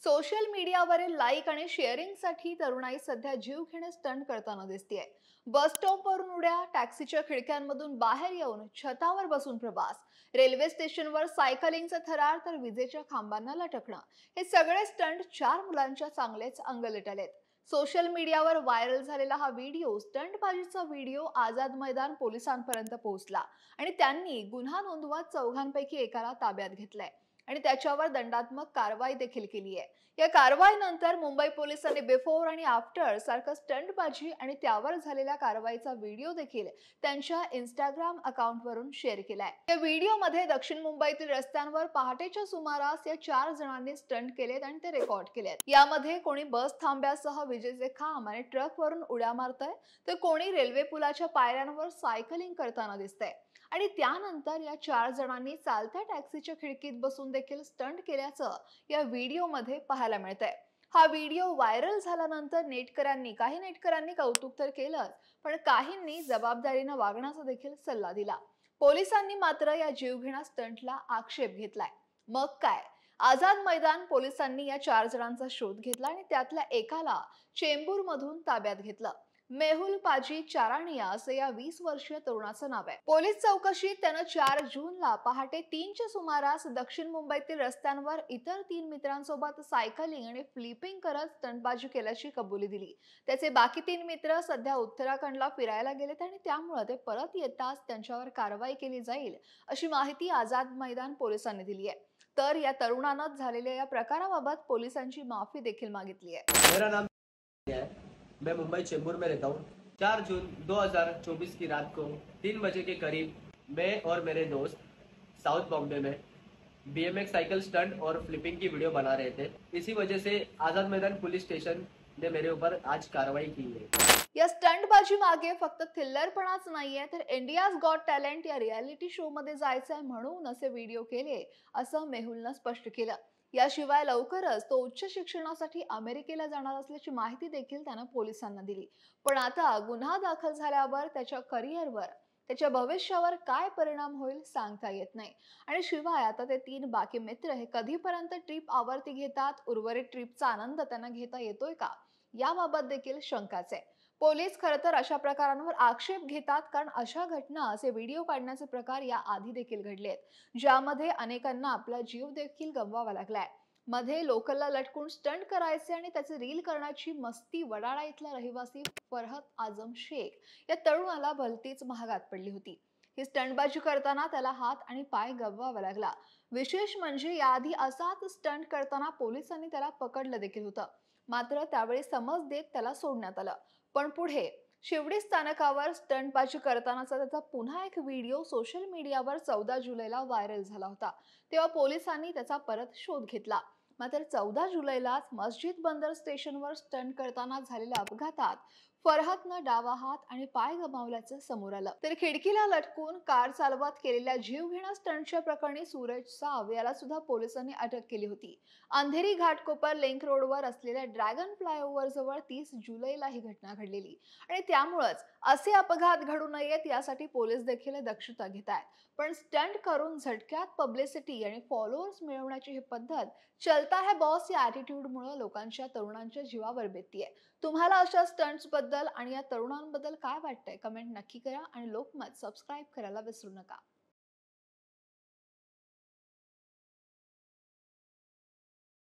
Social मीडियावरील like आणि शेअरिंगसाठी तरुणाई सध्या जीवघेणे स्टंट करताना दिसतेय. बस स्टॉपवरून उड्या, टॅक्सीच्या खिडक्यांमधून बाहेर येऊन छतावर बसून प्रवास, रेल्वे स्टेशनवर सायकलिंगचा थरार तर विजेच्या खांबांना लटकणं, हे सगळे स्टंट चार मुलांच्या चांगलेच अंगलट आलेत. सोशल मीडियावर व्हायरल झालेला हा व्हिडिओ, स्टंटबाजीचा व्हिडिओ, आझाद मैदान पोलिसांपर्यंत पोहोचला आणि त्यांनी गुन्हा नोंदवत चौघांपैकी एकाला ताब्यात घेतलंय आणि त्याच्यावर दंडात्मक कारवाई देखील केली आहे. या कारवाईनंतर मुंबई पोलिसांनी बिफोर आणि आफ्टर सारखं स्टंटबाजी आणि त्यावर झालेल्या कारवाईचा व्हिडिओ देखील त्यांच्या इंस्टाग्राम अकाउंटवरून शेअर केलाय. या व्हिडिओमध्ये दक्षिण मुंबईतील रस्त्यांवर पहाटेच्या सुमारास या 4 जणांनी स्टंट केलेत आणि ते रेकॉर्ड केलेत. यामध्ये कोणी बस थांब्यासह विजेचे खांब आणि ट्रकवरून उड्या मारतंय, तर कोणी रेल्वे पुलाच्या पायऱ्यांवर सायकलिंग करताना दिसतंय आणि त्यानंतर या 4 जणांनी चालत्या टॅक्सीच्या खिडकीत बसून देखील स्टंट केल्याचं या व्हिडिओमध्ये पाहायला मिळतंय. हा व्हिडिओ व्हायरल झाल्यानंतर काही नेटकऱ्यांनी कौतुक तर केलंच, पण काहींनी जबाबदारीनं वागण्याचा देखील सल्ला दिला. पोलिसांनी मात्र या जीवघेण्या स्टंटला आक्षेप घेतलाय. मग काय, आझाद मैदान पोलिसांनी या 4 जणांचा शोध घेतला आणि त्यातल्या एकाला चेंबूरमधून ताब्यात घेतलं. मेहुल पाजी चारानिया असं या 20 वर्षीय तरुणाचं नाव आहे. पोलीस चौकशीत त्यानं 4 जूनला पहाटे 3च्या सुमारास दक्षिण मुंबईतील रस्त्यांवर इतर 3 मित्रांसोबत सायकलिंग आणि फ्लिपिंग करत स्टंटबाजी केल्याची कबुली दिली. त्याचे बाकी 3 मित्र सध्या उत्तराखंडला फिरायला गेलेत आणि त्यामुळे ते परत येताच त्यांच्यावर कारवाई केली जाईल अशी माहिती आझाद मैदान पोलिसांनी दिली आहे. तर या तरुणानं झालेल्या या प्रकाराबाबत पोलिसांची माफी देखील मागितली आहे. मेरा नाम है, मैं मुंबई चेंबूर में रहता हूँ। 4 जून 2024 की रात को 3 बजे के करीब मैं और मेरे दोस्त साउथ बॉम्बे में BMX साइकिल स्टंट और फ्लिपिंग की वीडियो बना रहे थे। इसी वजह से आज़ाद मैदान पुलिस स्टेशन ने मेरे ऊपर आज कार्रवाई की है। या स्टंटबाजी मागे फक्त थिल्लरपणाच नाहीये, तर इंडियाज गॉट टॅलेंट या रियालिटी शो मध्ये जायचंय म्हणून असे व्हिडिओ केले असं मेहुलनं स्पष्ट केलं. याशिवाय लवकरच तो उच्च शिक्षणासाठी अमेरिकेला जाणार असल्याची माहिती देखील त्यानं पोलिसांना दिली. पण आता गुन्हा दाखल झाल्यावर त्याच्या करिअरवर, त्याच्या भविष्यावर काय परिणाम होईल सांगता येत नाही. आणि शिवाय आता ते 3 बाकी मित्र हे कधीपर्यंत ट्रिप आवर्ती घेतात, उर्वरित ट्रिपचा आनंद त्यांना घेता येतोय का, याबाबत देखील शंकाच आहे. पोलीस खरं तर अशा प्रकारांवर आक्षेप घेतात, कारण अशा घटना, असे व्हिडिओ काढण्याचे प्रकार या आधी देखील घडले आहेत, ज्यामध्ये अनेकांना आपला जीव देखील गमवावा लागलाय. मध्ये लोकलला लटकून स्टंट करायचे आणि त्याचे रील करण्याची मस्ती वडाळा इथला रहिवासी फरहत आझम शेख या तरुणाला भलतीच महागात पडली होती. ही स्टंटबाजी करताना त्याला हात आणि पाय गमवावा लागला. विशेष म्हणजे याआधी असाच स्टंट करताना पोलिसांनी त्याला पकडलं देखील होतं, मात्र त्यावेळी समज देत त्याला सोडण्यात आलं. पण पुढे शिवडी स्थानकावर स्टंटबाजी करतानाचा त्याचा पुन्हा एक व्हिडिओ सोशल मीडियावर 14 जुलैला व्हायरल झाला होता. तेव्हा पोलिसांनी त्याचा परत शोध घेतला. मात्र 14 जुलैलाच मस्जिद बंदर स्टेशनवर स्टंट करताना झालेल्या अपघातात फरहतनं डावा हात आणि पाय गमावल्याचं समोर आलं. तर खिडकीला लटकून कार चालवत केलेल्या जीवघेण्या स्टंटच्या प्रकरणी सूरज साव याला सुद्धा पोलिसांनी अटक केली होती. अंधेरी घाटकोपर लिंक रोडवर असलेल्या ड्रॅगन फ्लायओव्हर जवळ 30 जुलैला ही घटना घडलेली आणि त्यामुळेच असे अपघात घडू नयेत यासाठी पोलीस देखील दक्षता घेत आहेत. पण स्टंट करून झटक्यात पब्लिसिटी आणि फॉलोअर्स मिळवण्याची ही पद्धत चलता है बॉस या ॲटिट्यूडमुळे लोकांच्या, तरुणांच्या जीवावर बेततीये. तुम्हाला अशा स्टंट्स बद्दल आणि या तरुणांबद्दल काय वाटतंय, कमेंट नक्की करा आणि लोकमत सबस्क्राईब करायला विसरू नका.